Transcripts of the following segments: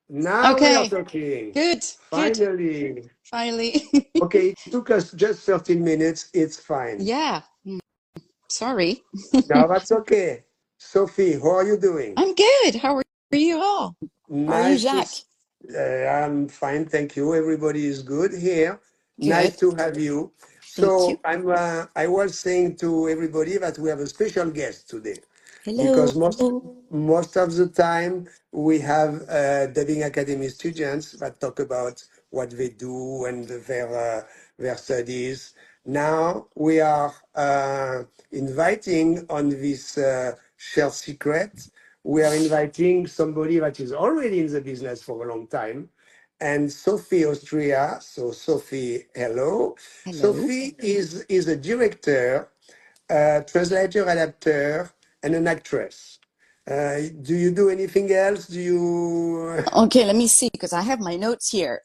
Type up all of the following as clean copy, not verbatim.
Now we are Okay, talking. good, good. Finally. Finally. Okay, it took us just 13 minutes. It's fine. Yeah, sorry. Now that's okay. Sophie, how are you doing? I'm good. How are you all? How are you, Nice to. Jacques? I'm fine, thank you. Everybody is good here. Nice Good. to have you. Thank you. So I'm. I was saying to everybody that we have a special guest today, Hello. because most of the time we have Dubbing Academy students that talk about what they do and their studies. Now we are inviting on this share secret. We are inviting somebody that is already in the business for a long time, and Sophie Austria. So Sophie, hello. Hello. Sophie is a director, translator, adapter, and an actress. Do you do anything else? Do you? Okay, let me see because I have my notes here.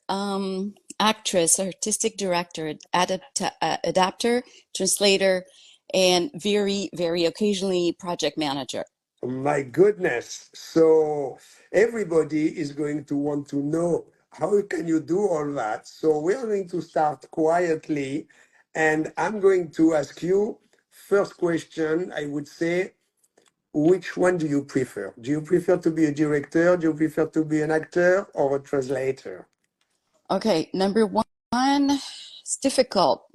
Actress, artistic director, adapter, translator, and very, very occasionally project manager. My goodness. So everybody is going to want to know how can you do all that. So we're going to start quietly, and I'm going to ask you first question. I would say, which one do you prefer? Do you prefer to be a director? Do you prefer to be an actor or a translator? Okay, number one, it's difficult.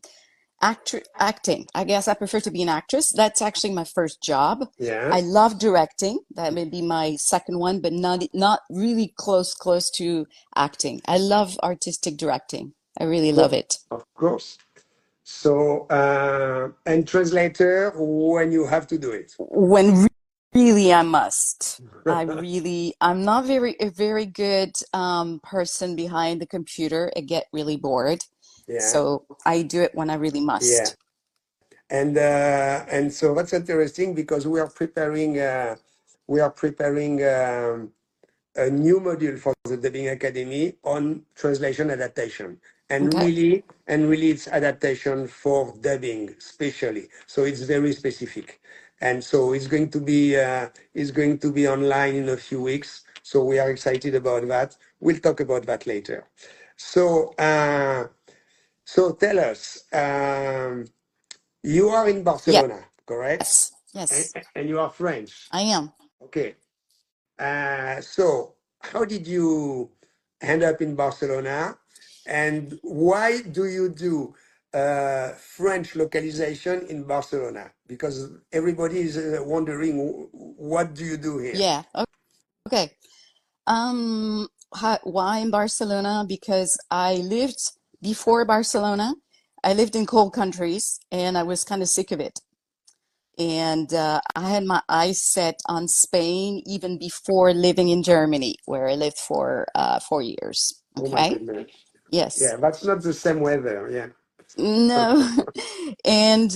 Acting. I guess I prefer to be an actress. That's actually my first job. Yeah. I love directing. That may be my second one, but not really close to acting. I love artistic directing. I really love Well, it. of course. So, and translator when you have to do it. When really I must. I'm not a very good person behind the computer. I get really bored. Yeah. So I do it when I really Yeah. must. And so that's interesting because we are preparing a new module for the Dubbing Academy on translation adaptation. Okay. And really it's adaptation for dubbing especially. So it's very specific. And so it's going to be online in a few weeks. So we are excited about that. We'll talk about that later. So tell us, you are in Barcelona, correct? Yes. Yes, And you are French. I am. Okay. So, how did you end up in Barcelona, and why do you do French localization in Barcelona? Because everybody is wondering, what do you do here? Yeah. Okay. Why in Barcelona? Because I lived before Barcelona. I lived in cold countries and I was kind of sick of it. And I had my eyes set on Spain even before living in Germany, where I lived for 4 years. Oh my Okay. goodness. Yes. Yeah, that's not the same weather. Yeah. No. And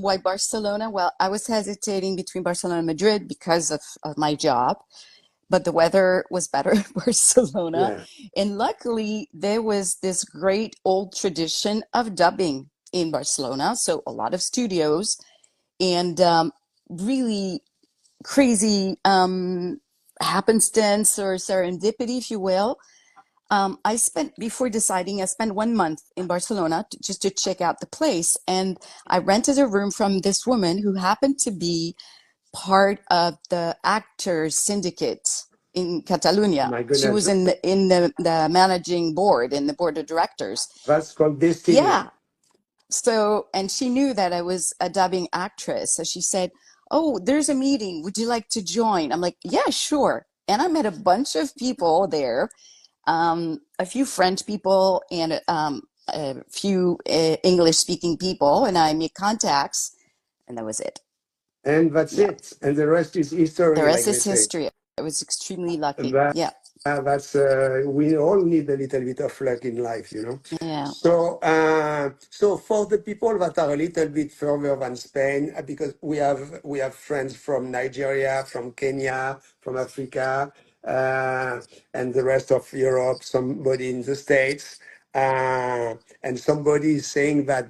why Barcelona? Well, I was hesitating between Barcelona and Madrid because of my job, but the weather was better in Barcelona. Yeah. And luckily, there was this great old tradition of dubbing in Barcelona. So a lot of studios and really crazy happenstance or serendipity, if you will. Before deciding, I spent 1 month in Barcelona just to check out the place. And I rented a room from this woman who happened to be part of the actors syndicate in Catalonia. My She goodness. was in the managing board, in the board of directors. That's called destiny. Yeah. So, and she knew that I was a dubbing actress. So she said, "Oh, there's a meeting. Would you like to join?" I'm like, "Yeah, sure." And I met a bunch of people there, a few French people and a few English speaking people, and I made contacts, and that was it. And that's Yeah. it. And the rest is The history, like rest they is say. history. I was extremely lucky. That Yeah. that's we all need a little bit of luck in life, you know. Yeah. So for the people that are a little bit further than Spain, because we have friends from Nigeria, from Kenya, from Africa, and the rest of Europe, somebody in the States, and somebody is saying that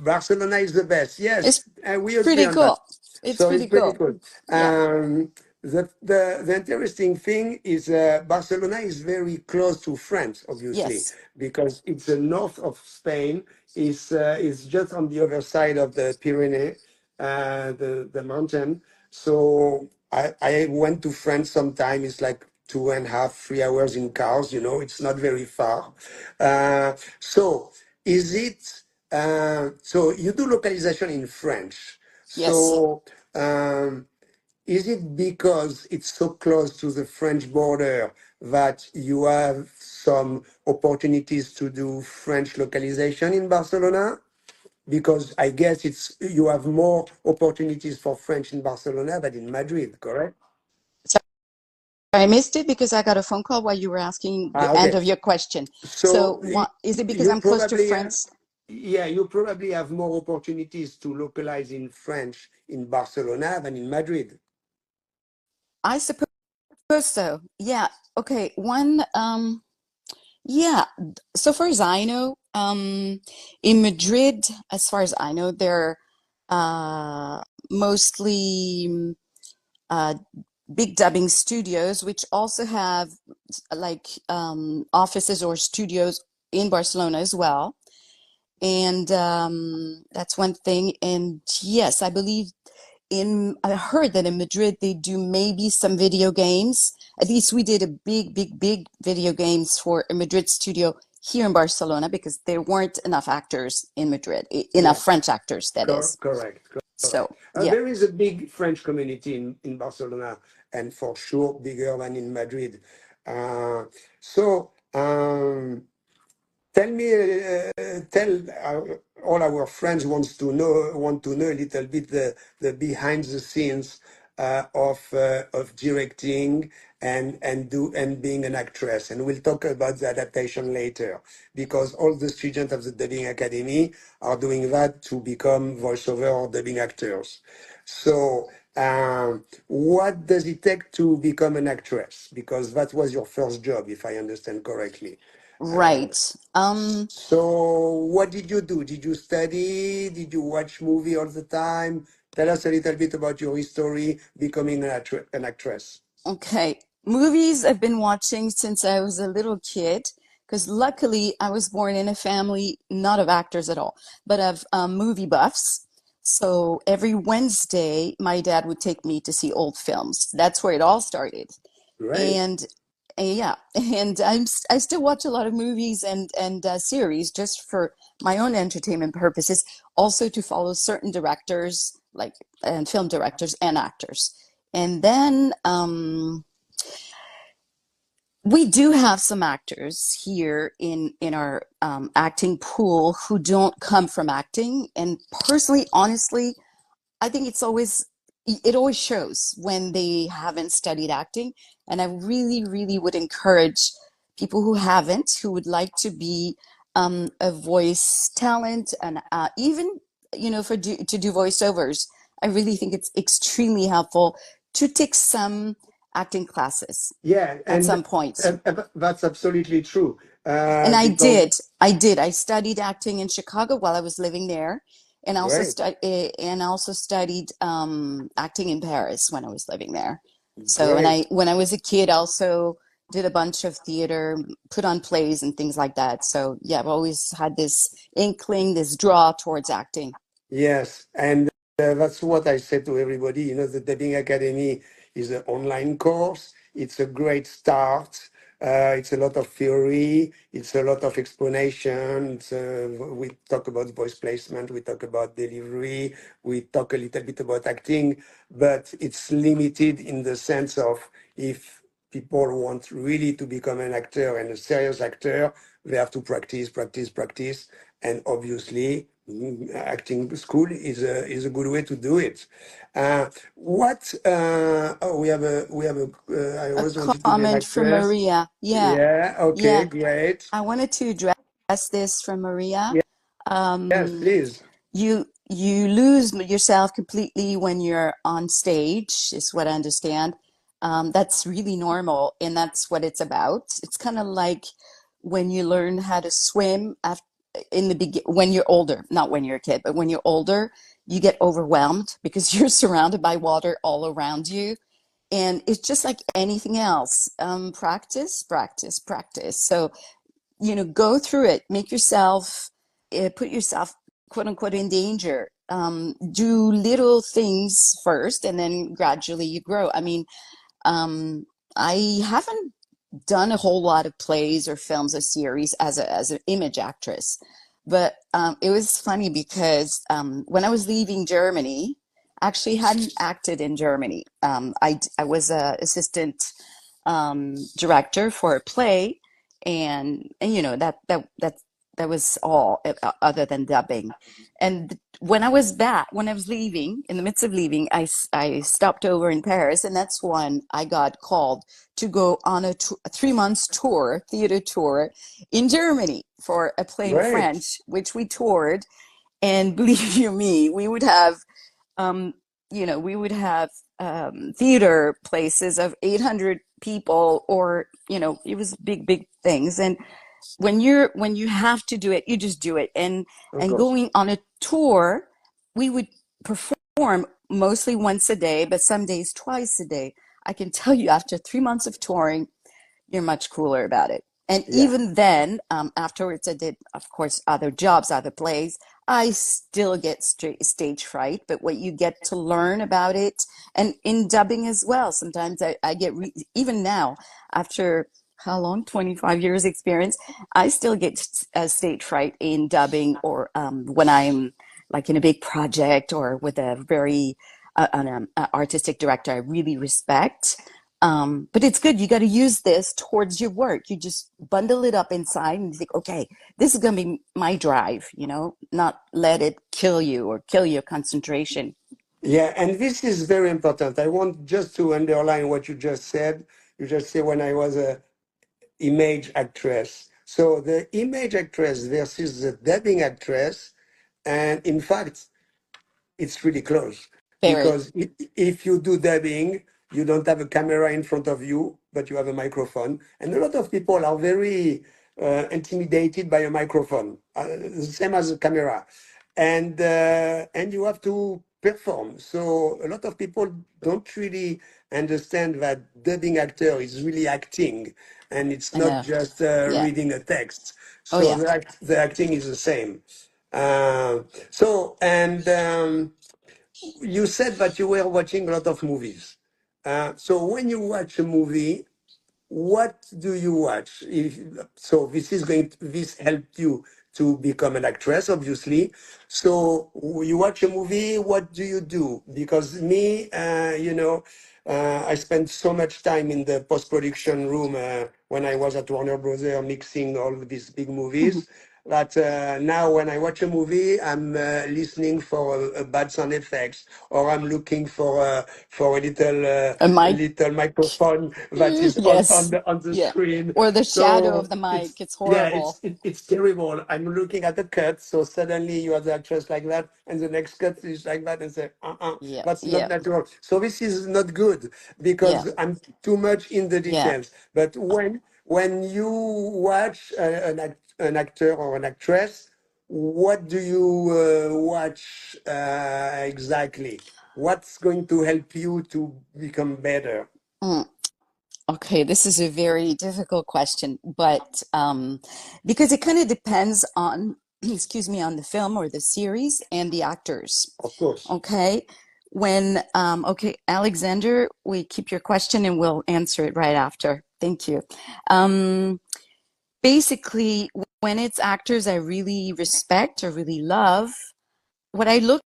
Barcelona is the best. Yes, It's we agree pretty on that. cool. It's So it's pretty pretty cool. good. Yeah. the interesting thing is Barcelona is very close to France, obviously, Yes. because it's the north of Spain. Is just on the other side of the Pyrenees, the mountain. So I went to France sometime. It's like 2.5, 3 hours in cars. It's not very far. So is it? So you do localization in French. Yes. So. Is it because it's so close to the French border that you have some opportunities to do French localization in Barcelona? Because I guess you have more opportunities for French in Barcelona than in Madrid, correct? So I missed it because I got a phone call while you were asking the end Okay. of your question. So So what is it because you I'm close to probably, France? yeah, you probably have more opportunities to localize in French in Barcelona than in Madrid. I suppose so. Yeah. Okay. Yeah. So far as I know, in Madrid, as far as I know, they're uh, mostly uh, big dubbing studios, which also have like offices or studios in Barcelona as well. And that's one thing. And yes, I heard that in Madrid they do maybe some video games. At least we did a big video games for a Madrid studio here in Barcelona because there weren't enough actors in Madrid, enough Yeah. French actors, that is. Correct, correct. So yeah, There is a big French community in Barcelona, and for sure bigger than in Madrid. Uh, so, tell me, tell all our friends want to know a little bit the behind the scenes of directing and being an actress, and we'll talk about the adaptation later because all the students of the Dubbing Academy are doing that to become voiceover or dubbing actors. So. What does it take to become an actress? Because that was your first job, if I understand correctly. Uh, right. so what did you do? Did you study? Did you watch movie all the time? Tell us a little bit about your history becoming an actress. Okay. Movies I've been watching since I was a little kid, because luckily I was born in a family not of actors at all, but of movie buffs. So every Wednesday, my dad would take me to see old films. That's where it all started. Great. And yeah, and I still watch a lot of movies and series just for my own entertainment purposes, also to follow certain directors, like and film directors and actors. And then we do have some actors here in our acting pool who don't come from acting. And personally, honestly, I think it always shows when they haven't studied acting. And I really would encourage people who haven't, who would like to be a voice talent and even, to do voiceovers. I really think it's extremely helpful to take some acting classes Yeah, at and some point. that's absolutely true. And I Because did. I did. I studied acting in Chicago while I was living there, and great, also studied acting in Paris when I was living there. So, and great. when I was a kid, also did a bunch of theater, put on plays and things like that. So, yeah, I've always had this inkling, this draw towards acting. Yes, and that's what I said to everybody. The Dubbing Academy is an online course. It's a great start. It's a lot of theory. It's a lot of explanation. We talk about voice placement. We talk about delivery. We talk a little bit about acting, but it's limited in the sense of if people want really to become an actor and a serious actor, they have to practice, practice, practice. And obviously, acting school is a good way to do it. Oh, we have a. I A always wanted to be an comment from actress. Maria. Yeah, Yeah. Okay. yeah. Great. I wanted to address this from Maria. Yeah, yes, Um, please. you lose yourself completely when you're on stage, is what I understand. That's really normal, and that's what it's about. It's kind of like when you learn how to swim after, when you're older, not when you're a kid, but when you're older, you get overwhelmed because you're surrounded by water all around you. And it's just like anything else. Practice, practice, practice. So, go through it, make yourself, put yourself, quote unquote, in danger. Do little things first, and then gradually you grow. I mean, I haven't done a whole lot of plays or films or series as an image actress. But it was funny because when I was leaving Germany, I actually hadn't acted in Germany. I was a assistant director for a play, and that was all other than dubbing. And when I was leaving, in the midst of leaving, I stopped over in Paris, and that's when I got called to go on a 3 months tour, theater tour in Germany for a play in Great. French, which we toured. And believe you me, um, we would have theater places of 800 people, or it was big, big things. And when you have to do it, you just do it. Of And course. going on a tour, we would perform mostly once a day, but some days twice a day. I can tell you, after 3 months of touring, you're much cooler about it. And Yeah. even then, afterwards, I did, of course, other jobs, other plays. I still get stage fright, but what you get to learn about it, and in dubbing as well, sometimes I get, even now, after how long? 25 years experience, I still get stage fright in dubbing, or when I'm like in a big project or with a very an artistic director I really respect. But it's good. You got to use this towards your work. You just bundle it up inside and you think, okay, this is going to be my drive, not let it kill you or kill your concentration. Yeah, and this is very important. I want just to underline what you just said. You just say when I was a image actress. So the image actress versus the dubbing actress, and in fact, it's really close Very. because if you do dubbing, you don't have a camera in front of you, but you have a microphone. And a lot of people are very intimidated by a microphone, the same as a camera. And you have to perform. So a lot of people don't really understand that dubbing actor is really acting, and it's I not know. just Yeah. reading a text. Oh, So yeah. the acting is the same. So, you said that you were watching a lot of movies. So when you watch a movie, what do you watch? So this helped you to become an actress, obviously. So you watch a movie, what do you do? Because me, I spent so much time in the post-production room when I was at Warner Brothers mixing all these big movies. That now when I watch a movie, I'm listening for a bad sound effects, or I'm looking for A a mic. little microphone that is Yes. on the Yeah. screen. Or the shadow of So the mic. it's It's yeah, horrible. it's terrible. I'm looking at the cut, so suddenly you have the actress like that, and the next cut is like that, and say, Yeah. that's not Yeah. natural. So this is not good Yeah. because I'm too much in the Yeah. details. But when you watch an actor or an actress, what do you watch exactly? What's going to help you to become better? Mm. Okay, this is a very difficult question, but because it kind of depends on, excuse me, on the film or the series and the actors. Of course. Okay, okay, Alexander, we keep your question and we'll answer it right after. Thank you. Um, Basically, when it's actors I really respect or really love, what I look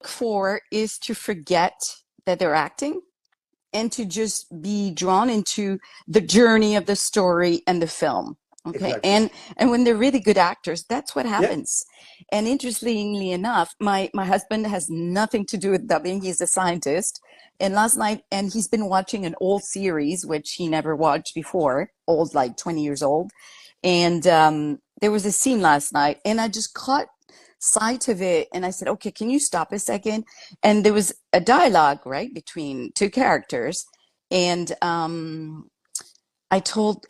for is to forget that they're acting and to just be drawn into the journey of the story and the film. Okay. Exactly. And when they're really good actors, that's what Yeah. happens. And interestingly enough, my husband has nothing to do with dubbing. He's a scientist. And last night, and he's been watching an old series which he never watched before, old, like 20 years old. And there was a scene last night, and I just caught sight of it, and I said, okay, can you stop a second? And there was a dialogue, right, between two characters. And I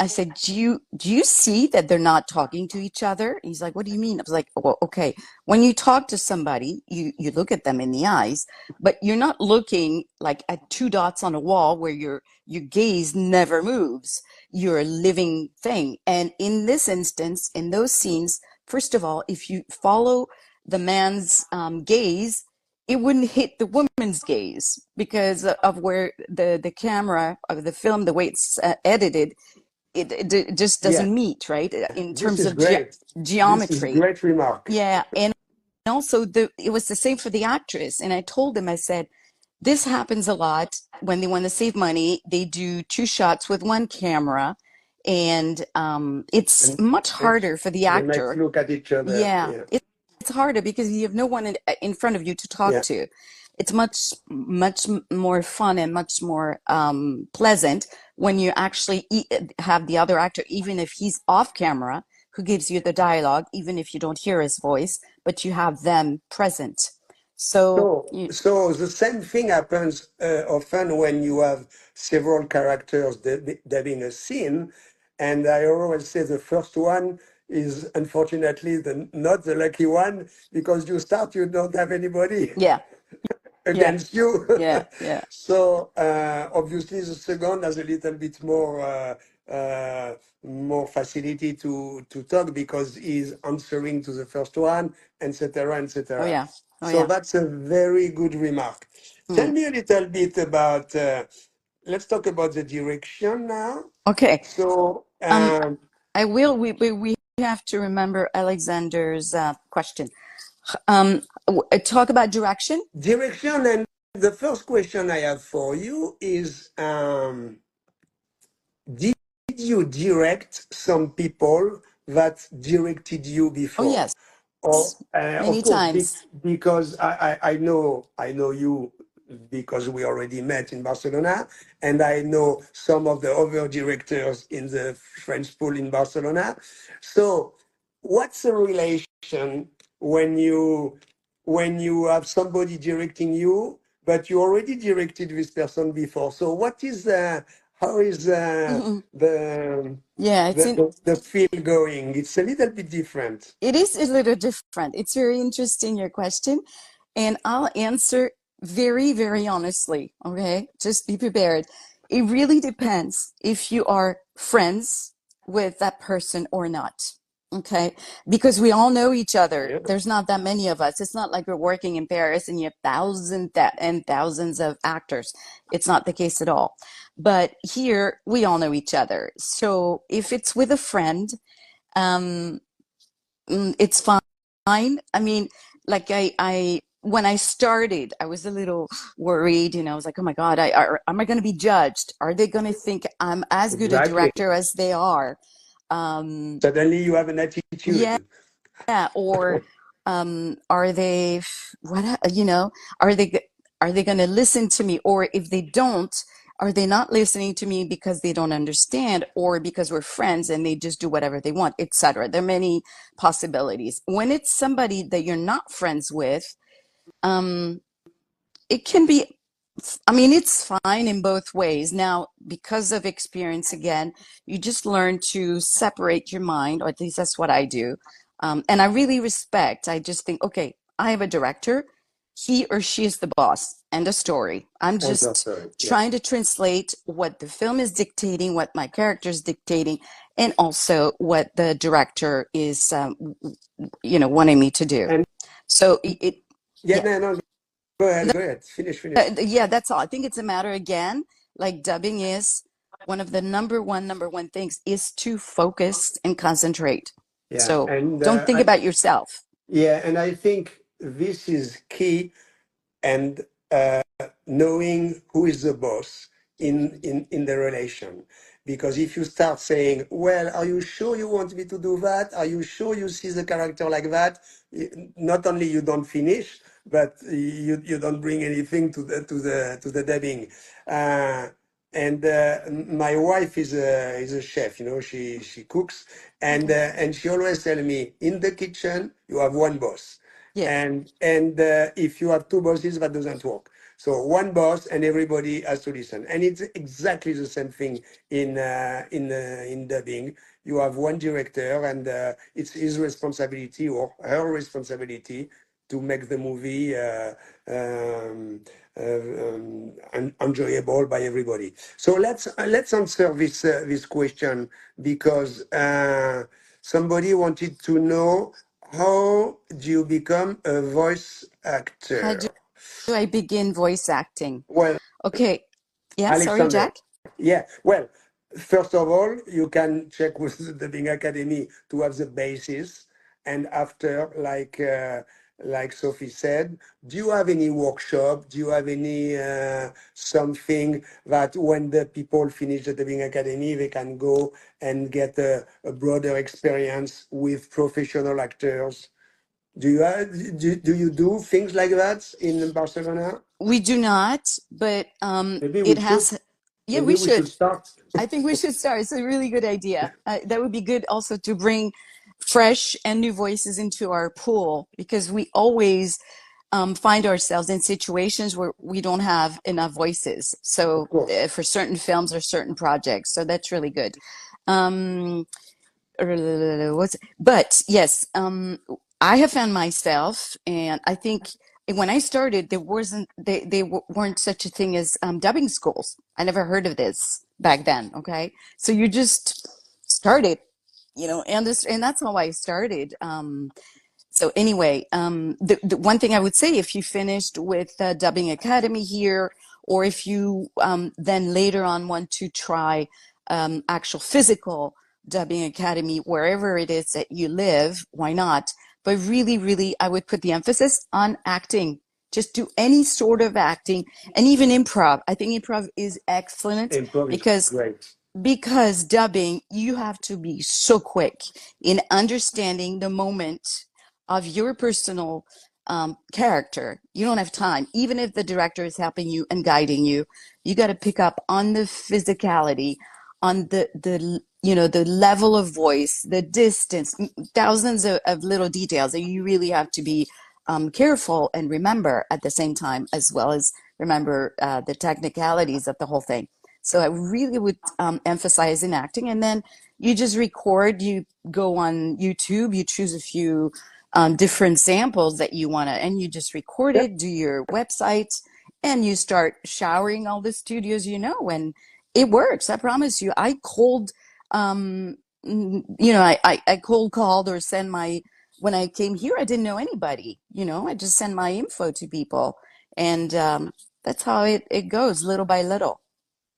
said, do you see that they're not talking to each other? He's like, what do you mean? I was like, well, okay. When you talk to somebody, you look at them in the eyes, but you're not looking like at two dots on a wall where your gaze never moves. You're a living thing. And in this instance, in those scenes, first of all, if you follow the man's gaze, it wouldn't hit the woman's gaze because of where the camera of the film, the way it's edited, it just Yeah, doesn't meet, right? In this terms is of great. This is geometry. great remark. Yeah. And also it was the same for the actress. And I told him, I said, this happens a lot when they want to save money. They do two shots with one camera, and it's And much and harder for the they might actor. look at each other. Yeah, Yeah, it's harder because you have no one in front of you to talk yeah. to. It's much more fun and much more pleasant when you actually have the other actor, even if he's off camera, who gives you the dialogue, even if you don't hear his voice, but you have them present. So So the same thing happens often when you have several characters dubbing a scene, and I always say the first one is unfortunately not the lucky one because you don't have anybody yeah, yeah, against you. yeah, yeah. So obviously the second has a little bit more facility to talk because he's answering to the first one, etc., Oh etc. yeah, oh So yeah. that's a very good remark. Tell Mm. me a little bit about. Let's talk about the direction now. Okay. So Um, I will. We have to remember Alexander's question. Talk about direction. direction, and the first question I have for you is. Did you direct some people that directed you Oh before? yes, Or of many course, times. because I know you because we already met in Barcelona, and I know some of the other directors in the French school in Barcelona. So, what's the relation when you have somebody directing you, but you already directed this person before? So, what is how is the Yeah, the feel going? It's a little bit different. it is a little different. It's very interesting, your question, and I'll answer very, very honestly. Okay, just be prepared. It really depends if you are friends with that person or not. Okay, because we all know each other. Yeah. There's not that many of us. It's not like we're working in Paris and you have thousands and thousands of actors. It's not the case at all. But here we all know each other. So if it's with a friend, um, it's fine. I mean, like when I started, I was a little worried. I was like, oh my God, am I going to be judged? Are they going to think I'm as good a Exactly. director as they are? Um, Suddenly you have an yeah, attitude. or are they what are they going to listen to me, or if they don't, are they not listening to me because they don't understand, or because we're friends and they just do whatever they want, etc. There are many possibilities. When it's somebody that you're not friends with, um it can be, I mean, it's fine in both ways. Now, because of experience, again, you just learn to separate your mind, or at least that's what I do. And I really respect, I just think, okay, I have a director. He or she is the boss and the story. I'm And the just story. Yeah. trying to translate what the film is dictating, what my character is dictating, and also what the director is, wanting me to do. And So yeah, yeah. no. Go ahead. Go ahead. Finish. Yeah, that's all. I think it's a matter, again, like dubbing is one of the number one things is to focus and concentrate. Yeah. So And don't think about yourself. I think this is key. And knowing who is the boss in the relation. Because if you start saying, well, are you sure you want me to do that? Are you sure you see the character like that? Not only you don't finish, but you don't bring anything to the dubbing. And my wife is a chef, she cooks, and she always tell me, in the kitchen you have one boss, Yes. and if you have two bosses, that doesn't work. So one boss and everybody has to listen. And it's exactly the same thing in dubbing. You have one director, and it's his responsibility or her responsibility to make the movie enjoyable by everybody. So let's answer this question because somebody wanted to know, how do you become a voice How do actor? I begin voice acting? Well, Okay. Yeah, sorry, Alexander. Jack. Yeah, well, first of all, you can check with the Dubbing Academy to have the basis. And after, like Sophie said, do you have any workshop? Do you have any something that when the people finish the Dubbing Academy, they can go and get a broader experience with professional actors? Do you do things like that in Barcelona? We do not, but Maybe we it should. has, yeah, Maybe we we should should. start. I think we should start. It's a really good idea. That would be good also to bring fresh and new voices into our pool because we always find ourselves in situations where we don't have enough voices. Of So course. for certain films or certain projects. So that's really good. Um, but yes, I have found myself, and I think when I started, there wasn't they weren't such a thing as dubbing schools. I never heard of this back then. Okay, so you just started, and that's how I started. So anyway, the one thing I would say, if you finished with Dubbing Academy here, or if you then later on want to try actual physical Dubbing Academy wherever it is that you live, why not? But really, really, I would put the emphasis on acting. Just do any sort of acting, and even improv. I think improv is excellent Improv is because great. dubbing, you have to be so quick in understanding the moment of your personal character. You don't have time. Even if the director is helping you and guiding you, you got to pick up on the physicality, on the level of voice, the distance, thousands of little details that you really have to be careful and remember at the same time, as well as remember the technicalities of the whole thing. So I really would emphasize in acting, and then you just record. You go on YouTube, you choose a few different samples that you want to, and you just record Yeah. it, do your website, and you start showering all the studios and it works. I promise you. I cold, I cold called or send my, when I came here, I didn't know anybody, I just send my info to people, and that's how it goes little by little.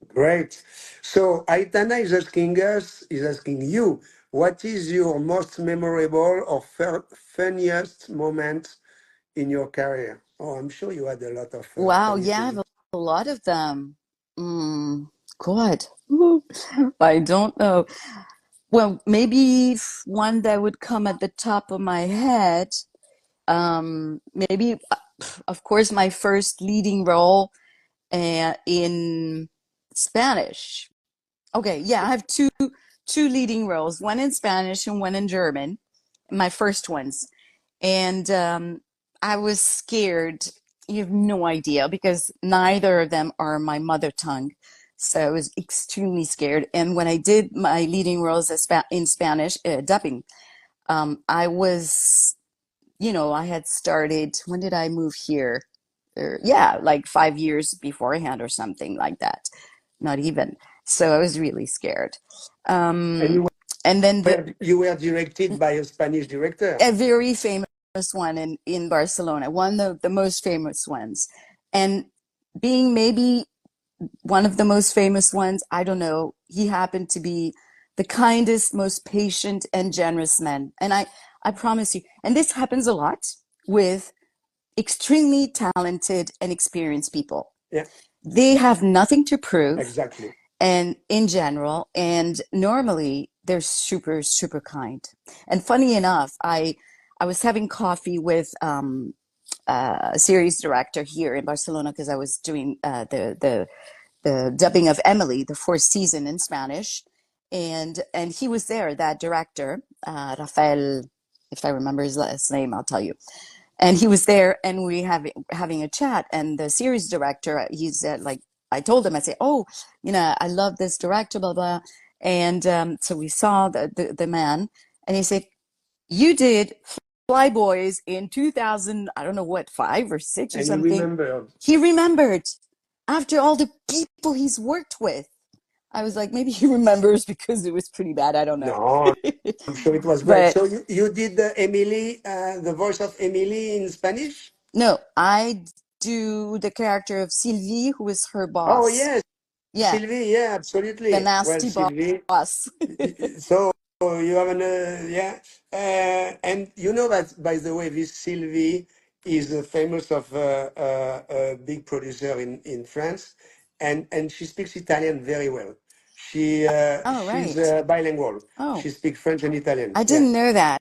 Great. So Aitana is asking you, what is your most memorable or funniest moment in your career? Oh, I'm sure you had a lot of Wow, funny yeah, I have things. a lot of them. Mm, God, I don't know. Well, maybe one that would come at the top of my head. Maybe, of course, my first leading role in Spanish. Okay, yeah, I have two leading roles, one in Spanish and one in German, my first ones. And I was scared. You have no idea because neither of them are my mother tongue. So I was extremely scared. And when I did my leading roles in Spanish dubbing, I was, I had started, when did I move here? Yeah, like 5 years beforehand or something like that. Not even. So I was really scared. And Um, and then you were directed by a Spanish director. a very famous one in Barcelona, one of the most famous ones. And being maybe one of the most famous ones, I don't know, he happened to be the kindest, most patient and generous man. And I promise you, and this happens a lot with extremely talented and experienced people. Yeah, They have nothing to prove, exactly. and in general, and normally they're super, super kind. And funny enough, I was having coffee with a series director here in Barcelona because I was doing the dubbing of Emily, the fourth season in Spanish, and he was there, that director, Rafael, if I remember his last name, I'll tell you. and he was there, and we having a chat, and the series director, he said, like, I told him, I said, oh, I love this director, blah blah. And so we saw the man, and he said, you did Flyboys in 2000, I don't know what, 5 or 6 or And you something. remember? He remembered after all the people he's worked with. I was like, maybe he remembers because it was pretty bad. I don't know. No, I'm sure it was great. But So you did Emily, the voice of Emily in Spanish? no, I do the character of Sylvie, who is her Oh, boss. yes, Yeah, Sylvie, yeah, the absolutely. Well, nasty Sylvie, boss. so you have yeah. And you know that, by the way, this Sylvie is famous of a big producer in France, and she speaks Italian very well. Oh, She's right. bilingual. Oh, She speaks French and Italian. I Yeah. didn't know that.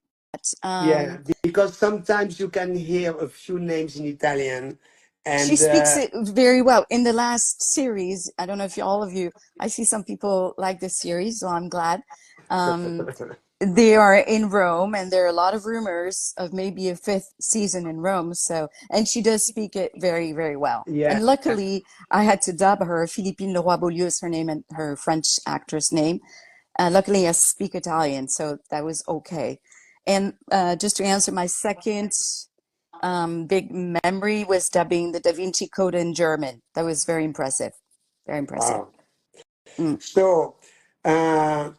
Yeah, Um, because sometimes you can hear a few names in Italian, she and speaks it very well. In the last series, I don't know if all of you, I see some people like this series, so I'm glad. Um, they are in Rome, and there are a lot of rumors of maybe a fifth season in Rome. So, and she does speak it very, very well. yeah. And luckily, I had to dub her. Philippine Leroy-Beaulieu is her name, and her French actress name. Luckily, I speak Italian, so that was okay. And just to answer my second big memory was dubbing the Da Vinci Code in German. That was very impressive. Very impressive. Wow. Mm. So, uh,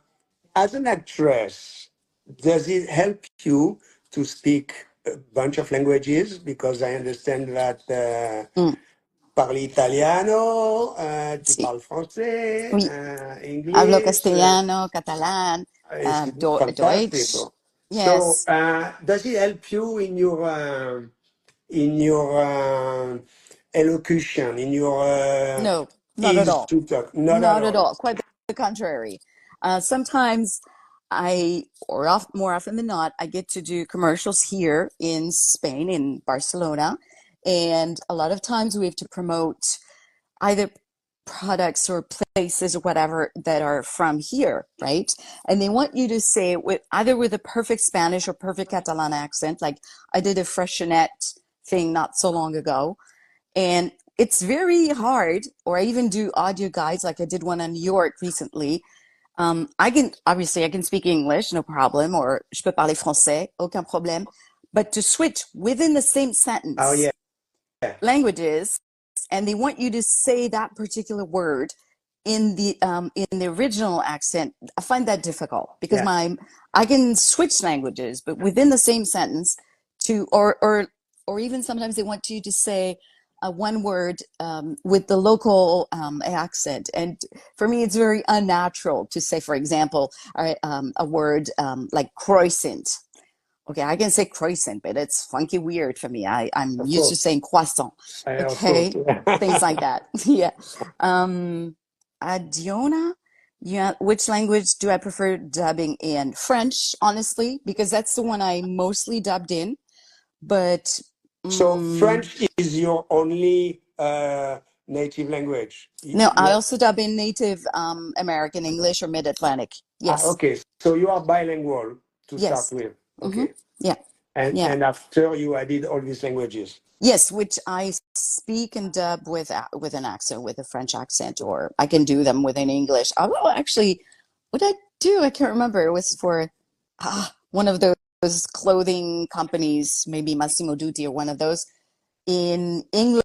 as an actress, does it help you to speak a bunch of languages? Because I understand that Mm. parli italiano, tu Sí. parles français, Oui. Hablo English. castellano, catalán, It's fantastic. Deutsch. So, Yes. does it help you in your elocution, in your No, not at ease all. to talk? Not at Not at all. all. Quite the contrary. Sometimes more often than not, I get to do commercials here in Spain, in Barcelona. And a lot of times we have to promote either products or places or whatever that are from here, right? And they want you to say it with either with a perfect Spanish or perfect Catalan accent. Like I did a freshenette thing not so long ago, and it's very hard. Or I even do audio guides, like I did one on New York recently. I can speak English, no problem, or je peux parler français, aucun problème. But to switch within the same Oh sentence yeah. languages, and they want you to say that particular word in the original accent. I find that difficult because Yeah. I can switch languages, but within the same sentence to or even sometimes they want you to say one word with the local accent. And for me, it's very unnatural to say, for example, a word like croissant. Okay, I can say croissant, but it's funky weird for me. I'm Of used to course. saying croissant. Of course. Okay, things like that. Yeah. Um, Diona, yeah. Which language do I prefer dubbing in? French, honestly, because that's the one I mostly dubbed in. But So um, French is your only native language. no, I also dub in native American English or Mid-Atlantic. Yes, Okay. So you are bilingual to start yes. with. Mm-hmm. Okay. Yeah, yeah. And after you added all these languages. Yes, which I speak and dub with an accent, with a French accent, or I can do them within English. Although, actually, what I do, I can't remember. It was for one of those clothing companies, maybe Massimo Dutti or one of those, in English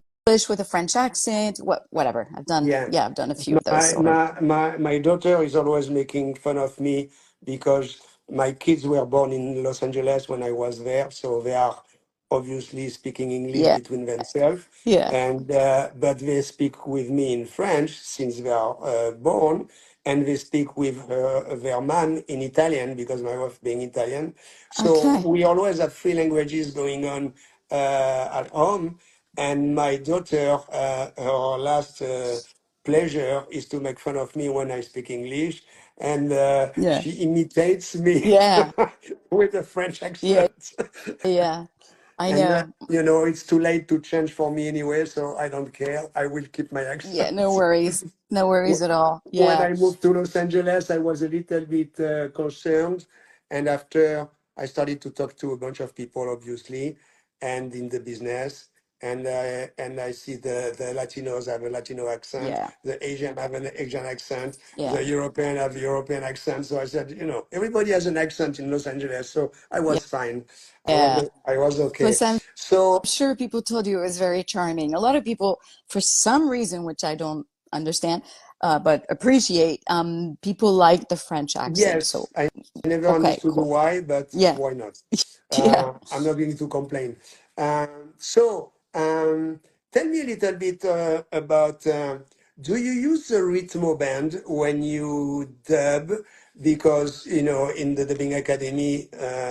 with a French accent. Whatever. Yeah. I've done a few of those. My daughter is always making fun of me because my kids were born in Los Angeles when I was there, so they are obviously speaking English Yeah, between themselves, yeah. and but they speak with me in French since they are born, and they speak with their man in Italian because my wife being Italian. So Okay. we always have three languages going on at home. And my daughter, her last pleasure is to make fun of me when I speak English, and Yeah, she imitates me yeah, with a French yeah, accent. yeah. I And know. it's too late to change for me anyway, so I don't care. I will keep my Yeah, no accent. worries. No worries Wh- at all. When Yeah. I moved to Los Angeles, I was a little bit concerned, and after I started to talk to a bunch of people, obviously, and in the business. And I see the Latinos have a Latino accent, Yeah. the Asian have an Asian accent, Yeah. the European have European accent. So I said, everybody has an accent in Los Angeles. So I Yeah. was fine. Yeah. I was okay. Plus, I'm So sure people told you it was very charming. A lot of people, for some reason, which I don't understand, but appreciate, people like the French accent. So, yes, I never okay, understood cool. why, but Yeah. why not? Yeah. I'm not going to complain. So, tell me a little bit about do you use the Ritmo band when you dub? Because, in the Dubbing Academy,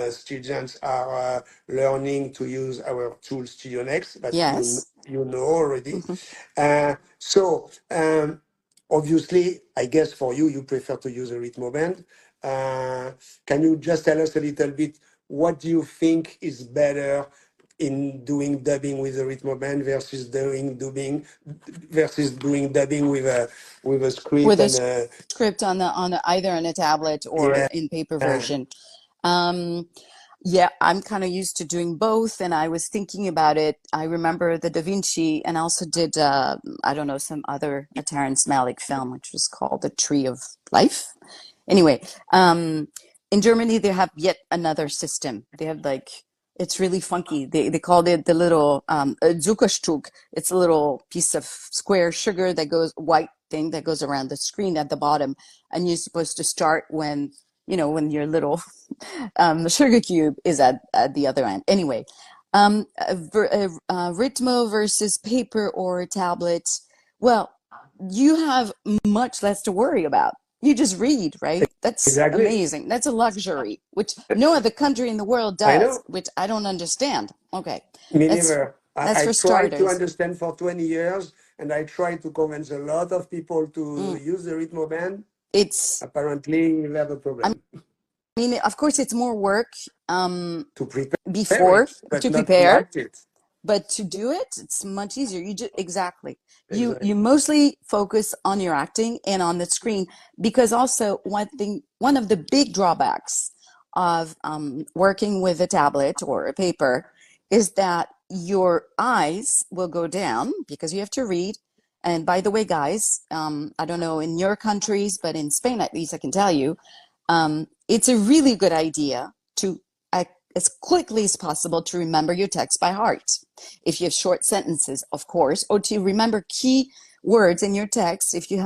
students are learning to use our tool Studio Next, that Yes. you know already. Mhm. So, obviously, I guess for you, you prefer to use a Ritmo band. Can you just tell us a little bit what do you think is better in doing dubbing with a Ritmo band versus doing dubbing with a script With a and a script on the either on a tablet or yeah. in paper version. Um, yeah, I'm kind of used to doing both, and I was thinking about it. I remember the Da Vinci, and I also did I don't know, some other a Terrence Malick film, which was called The Tree of Life. Anyway, in Germany they have yet another system. They have like it's really funky. They called it the little Zuckerstück. It's a little piece of square sugar that goes white thing that goes around the screen at the bottom, and you're supposed to start when when your little sugar cube is at the other end. Anyway, Ritmo versus paper or tablet. Well, you have much less to worry about. You just read, right? That's Exactly. amazing. That's a luxury, which no other country in the world I does, know. which I don't understand. Okay, Me that's neither. that's I for tried to starters. understand for 20 years, and I tried to convince a lot of people to Mm. use the Ritmo band. It's, Apparently, we have a I problem mean, of course, it's more work to prepare before it, but to not to prepare, act it. but to do it, it's much easier. You just exactly. You Exactly. mostly focus on your acting and on the screen because also one of the big drawbacks of working with a tablet or a paper is that your eyes will go down because you have to read. And by the way, guys, I don't know in your countries, but in Spain at least, I can tell you, it's a really good idea to as quickly as possible to remember your text by heart. If you have short sentences, of course, or to remember key words in your text, if you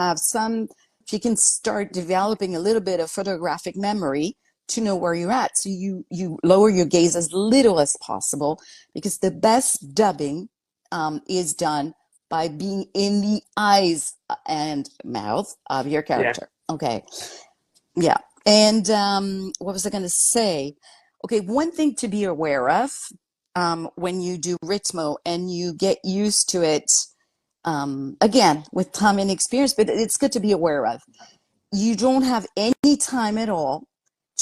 can start developing a little bit of photographic memory to know where you're at. So you lower your gaze as little as possible because the best dubbing is done by being in the eyes and mouth of your Yeah. character. Okay. Yeah. And what was I going to say? Okay, one thing to be aware of when you do Ritmo and you get used to it, again, with time and experience, but it's good to be aware of. You don't have any time at all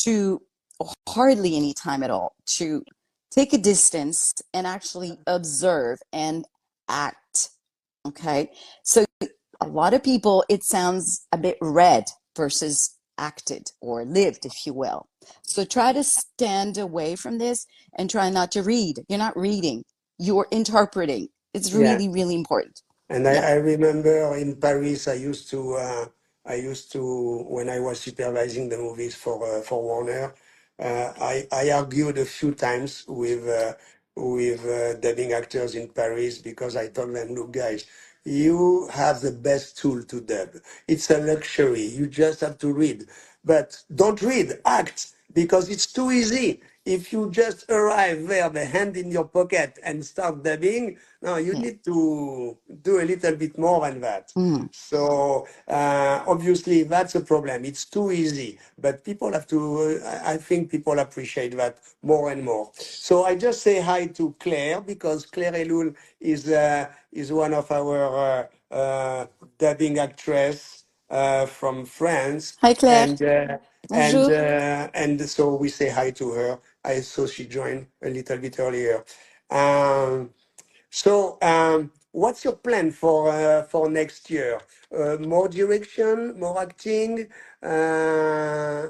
to, or hardly any time at all, to take a distance and actually observe and act. Okay. So a lot of people, it sounds a bit read versus acted or lived, if you will. So try to stand away from this and try not to read. You're not reading, you're interpreting. It's Yeah. really, really important. And Yeah. I remember in Paris, I used to, when I was supervising the movies for Warner, I argued a few times with dubbing actors in Paris because I told them, look, guys, you have the best tool to dub. It's a luxury. You just have to read. But don't read, act, because it's too easy. If you just arrive there, the hand in your pocket, and start dubbing, no, you Yeah. need to do a little bit more than that. Mm. So obviously that's a problem. It's too easy, but people have to. I think people appreciate that more and more. So I just say hi to Claire because Claire Elul is one of our dubbing actress from France, Hi, Claire. and Bonjour. and so we say hi to her. I saw she joined a little bit earlier. Um, so, what's your plan for next year? More direction, more acting. Uh,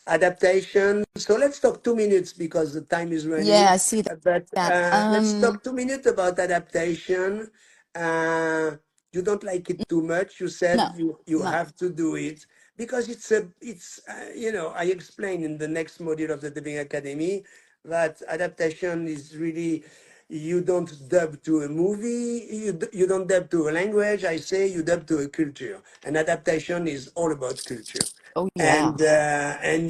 adaptation. So let's talk 2 minutes because the time is Yeah, running. I see But that. let's talk 2 minutes about adaptation. Uh, you don't like it too much. You said No, you no. have to do it because I explained in the next module of the Dubbing Academy that adaptation is really you don't dub to a movie, you don't dub to a language. I say you dub to a culture, and adaptation is all about culture. Oh, yeah. And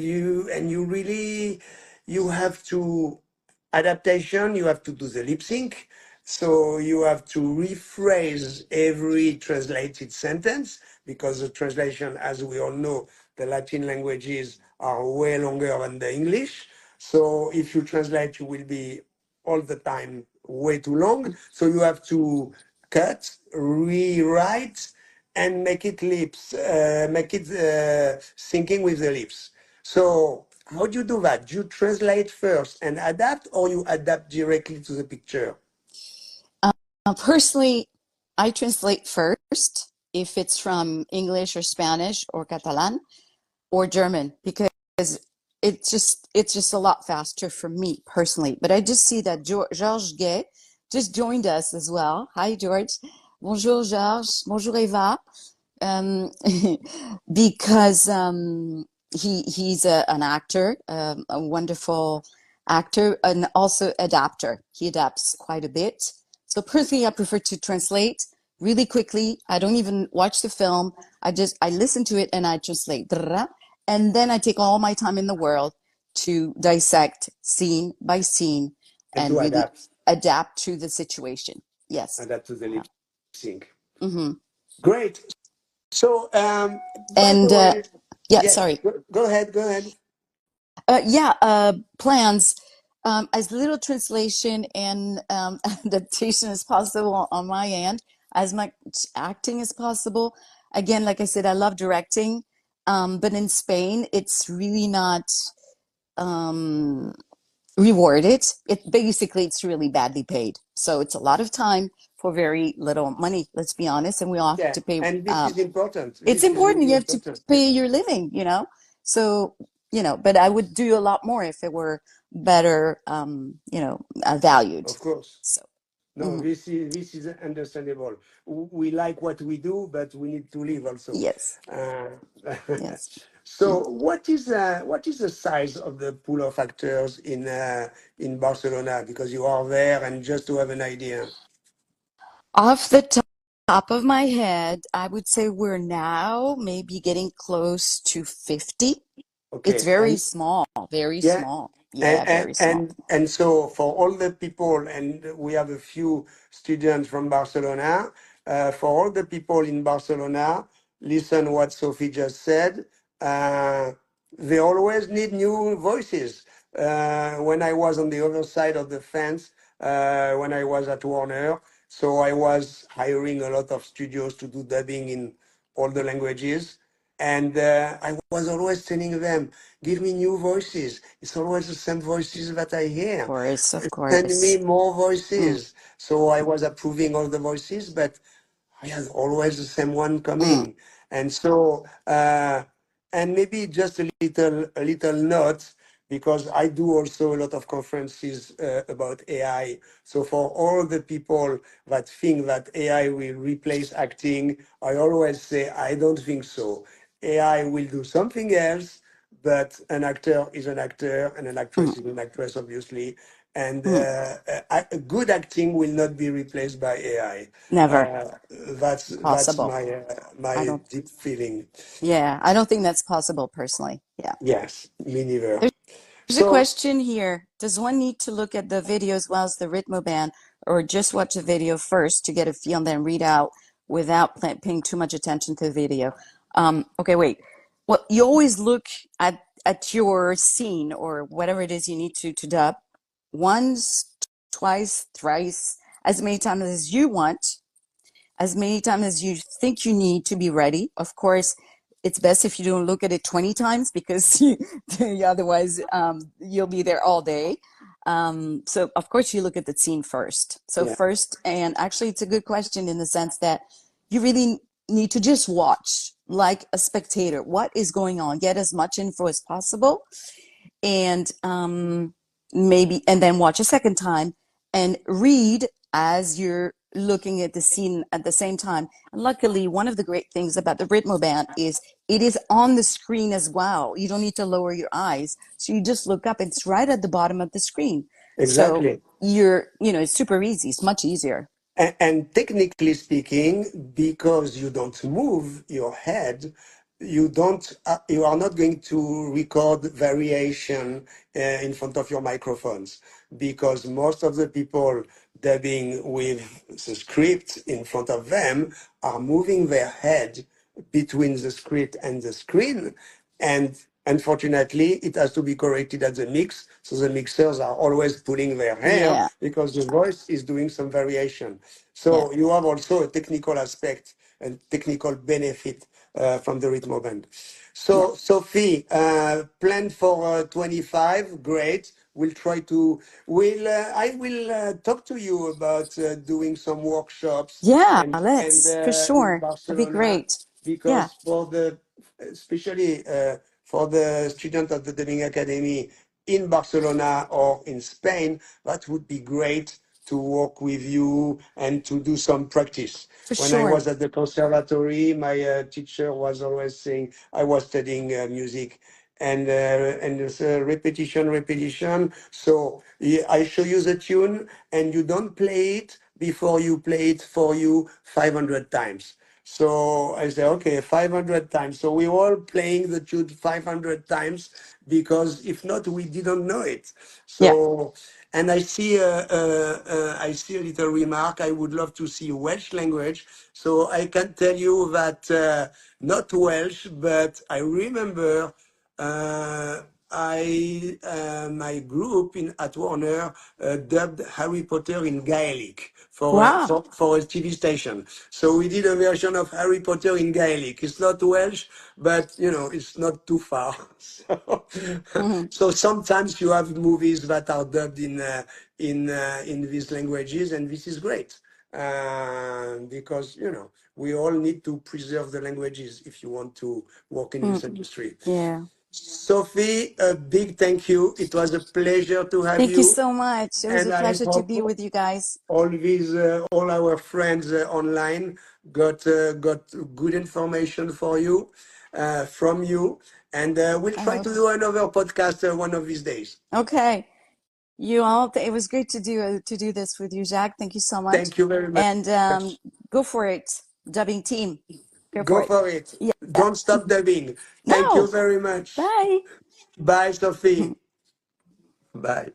you really you have to adaptation, you have to do the lip sync, so you have to rephrase every translated sentence because the translation, as we all know, the Latin languages are way longer than the English. So if you translate, you will be all the time way too long. So you have to cut, rewrite, and make it syncing with the lips. So how do you do that? Do you translate first and adapt, or you adapt directly to the picture? Personally, I translate first if it's from English or Spanish or Catalan or German because it's just a lot faster for me personally. But I just see that Georges Gay just joined us as well. Hi, George. Bonjour, Georges. Bonjour, Eva. Um, because he's an actor, a wonderful actor, and also adapter. He adapts quite a bit. So personally, I prefer to translate really quickly. I don't even watch the film. I listen to it and I translate. And then I take all my time in the world to dissect scene by scene And to and really adapt, adapt to the situation. Yes. adapt to the Yeah. lip sync. Hmm. Great. So, by the And way, yeah, yes, sorry. go ahead, go ahead. Yeah, plans. As little translation and adaptation as possible on my end, as much acting as possible. Again, like I said, I love directing, but in Spain, it's really not um, rewarded. It's really badly paid. So it's a lot of time for very little money. Let's be honest, and we all have Yeah, to pay. and this is important. It's This is important. really You have to important. Yeah, pay your living. So, but I would do a lot more if it were better, valued. of course. So, No, mhm, this is understandable. We like what we do, but we need to live also. yes, Uh, yes. so, Mm. what is the size of the pool of actors in Barcelona? Because you are there, and just to have an idea. Off the top of my head, I would say we're now maybe getting close to 50. It's Okay, very and small, very yeah, small. and Yeah, and very small. and, and so for all the people, and we have a few students from Barcelona. For all the people in Barcelona, listen what Sophie just said. Uh, they always need new voices. When I was on the other side of the fence, when I was at Warner, so I was hiring a lot of studios to do dubbing in all the languages. And I was always telling them, give me new voices. It's always the same voices that I hear. Of Send me course. more Mm, voices. So I was approving all the voices, but I had always the same one mm, coming. And so, and maybe just a little note, because I do also a lot of conferences about AI. So for all the people that think that AI will replace acting, I always say, I don't think so. AI will do something else, but an actor is an actor and an mm, actress is an actress, obviously. And mm. good acting will not be replaced by AI. Never Uh, that's possible. I my don't, deep feeling. yeah, I don't think that's possible personally. Yeah. Yes, me neither. There's a So question here. Does one need to look at the video as well as the Ritmo or just watch the video first to get a feel and then read out without paying too much attention to the video? Okay, wait. Well, you always look at your scene or whatever it is you need to dub once, twice, thrice, as many times as you want, as many times as you think you need to be ready. Of course, it's best if you don't look at it 20 times because otherwise you'll be there all day. So, of course, you look at the scene first. So, yeah, first, and actually, it's a good question in the sense that you really need to just watch. like a spectator. What is going on? Get as much info as possible, and maybe, and then watch a second time and read as you're looking at the scene at the same time. And luckily, one of the great things about the Ritmoband is it is on the screen as well. You don't need to lower your eyes. So you just look up, it's right at the bottom of the screen. So Exactly. it's super easy. It's much easier. And technically speaking, because you don't move your head, you are not going to record variation in front of your microphones, because most of the people dubbing with the script in front of them are moving their head between the script and the screen, and unfortunately, it has to be corrected at the mix. So the mixers are always pulling their hair Yeah. because the voice is doing some variation. Yeah. So you have also a technical aspect and technical benefit from the Ritmoband. Yeah. So Sophie, plan for 25, great. We'll try to. I will talk to you about doing some workshops Yeah. and Let's, for in sure. That'd be Barcelona, great. Yeah. because especially for the student of the Dubbing Academy in Barcelona or in Spain, that would be great to work with you and to do some practice. For When I sure. was at the conservatory, my teacher was always saying I was studying music, and it's repetition, repetition. So I show you the tune, and you don't play it before you play it for you 500 times. So I say, okay, 500 times. So we all playing the tune 500 times, because if not, we didn't know it. Yeah. So, and I see a little remark. I would love to see Welsh language. So I can tell you that not Welsh, but I remember uh, my group in at Warner dubbed Harry Potter in Gaelic Wow. for a TV station. So we did a version of Harry Potter in Gaelic. It's not Welsh, but it's not too far. So, Mhm. so sometimes you have movies that are dubbed in these languages, and this is great. Because we all need to preserve the languages if you want to work in this industry. Yeah. Sophie, a big thank you. It was a pleasure to have Thank you you, so much. It was a and I pleasure to hope be with you guys. all our friends online got good information for you from you, and we'll I try hope. to do another podcast one of these days. Okay. You all, it was great to do this with you, Jacques. Thank you so much. Thank you very much. And go for it, dubbing team. Go for Go it. for it. Yeah. Don't stop dubbing. Thank you No. very much. Bye. Bye, Sophie. Bye.